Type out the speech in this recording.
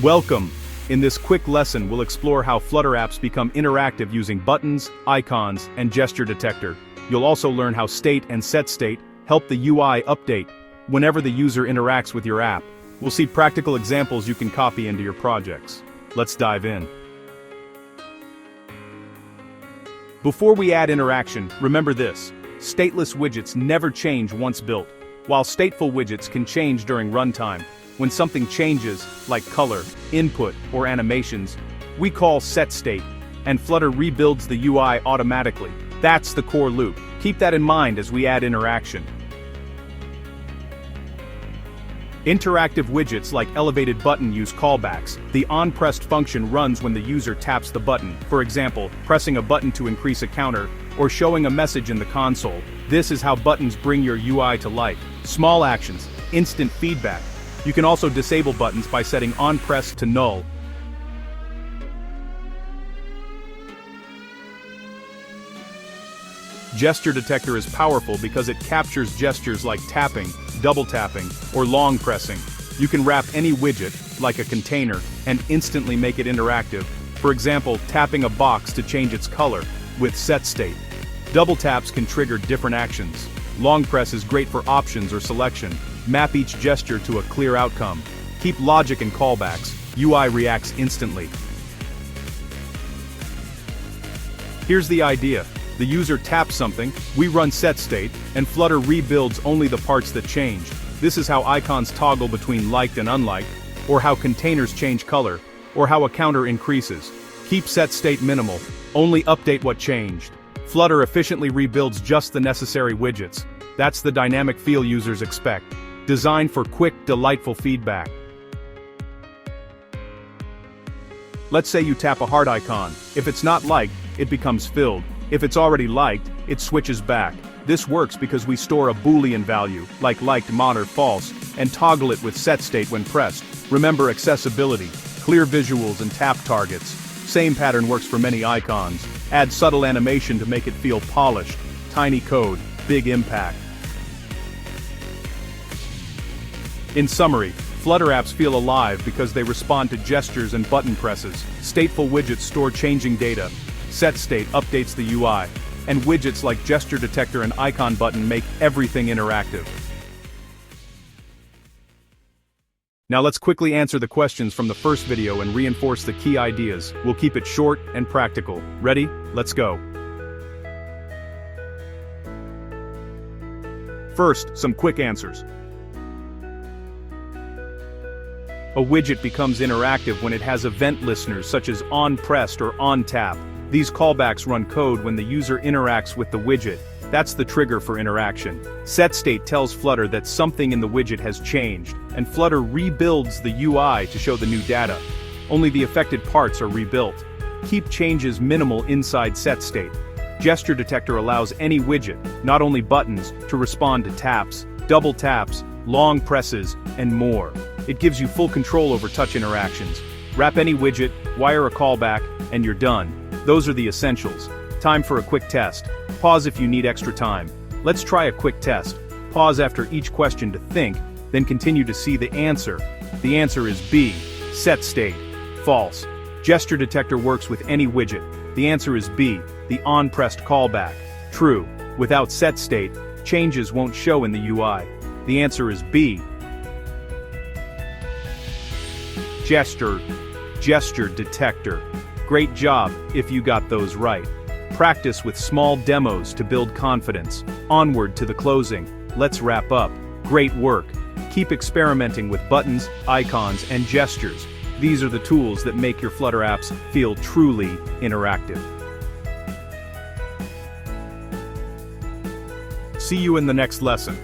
Welcome! In this quick lesson we'll explore how Flutter apps become interactive using buttons, icons, and gesture detector. You'll also learn how state and set state help the UI update whenever the user interacts with your app. We'll see practical examples you can copy into your projects. Let's dive in. Before we add interaction, remember this: stateless widgets never change once built, while stateful widgets can change during runtime. When something changes, like color, input, or animations, we call set state, and Flutter rebuilds the UI automatically. That's the core loop. Keep that in mind as we add interaction. Interactive widgets like elevated button use callbacks. The onPressed function runs when the user taps the button, for example, pressing a button to increase a counter, or showing a message in the console. This is how buttons bring your UI to life. Small actions, instant feedback. You can also disable buttons by setting onPressed to null. Gesture detector is powerful because it captures gestures like tapping, double tapping, or long pressing. You can wrap any widget, like a container, and instantly make it interactive. For example, tapping a box to change its color, with set state. Double taps can trigger different actions. Long press is great for options or selection. Map each gesture to a clear outcome. Keep logic and callbacks. UI reacts instantly. Here's the idea. The user taps something, we run set state, and Flutter rebuilds only the parts that change. This is how icons toggle between liked and unliked, or how containers change color, or how a counter increases. Keep set state minimal, only update what changed. Flutter efficiently rebuilds just the necessary widgets. That's the dynamic feel users expect. Designed for quick, delightful feedback. Let's say you tap a heart icon. If it's not liked, it becomes filled. If it's already liked, it switches back. This works because we store a Boolean value, like liked, mod, or false, and toggle it with set state when pressed. Remember accessibility, clear visuals and tap targets. Same pattern works for many icons. Add subtle animation to make it feel polished. Tiny code, big impact. In summary, Flutter apps feel alive because they respond to gestures and button presses. Stateful widgets store changing data. Set state updates the UI. And widgets like gesture detector and icon button make everything interactive. Now let's quickly answer the questions from the first video and reinforce the key ideas. We'll keep it short and practical. Ready? Let's go. First, some quick answers. A widget becomes interactive when it has event listeners such as onPressed or onTap. These callbacks run code when the user interacts with the widget. That's the trigger for interaction. Set state tells Flutter that something in the widget has changed, and Flutter rebuilds the UI to show the new data. Only the affected parts are rebuilt. Keep changes minimal inside set state. Gesture detector allows any widget, not only buttons, to respond to taps, double taps, long presses, and more. It gives you full control over touch interactions. Wrap any widget, wire a callback, and you're done. Those are the essentials. Time for a quick test. Pause if you need extra time. Let's try a quick test. Pause after each question to think, then continue to see the answer. The answer is B, set state. False. Gesture detector works with any widget. The answer is B, the onPressed callback. True. Without set state, changes won't show in the UI. The answer is B. Gesture detector. Great job if you got those right. Practice with small demos to build confidence. Onward to the closing. Let's wrap up. Great work. Keep experimenting with buttons, icons, and gestures. These are the tools that make your Flutter apps feel truly interactive. See you in the next lesson.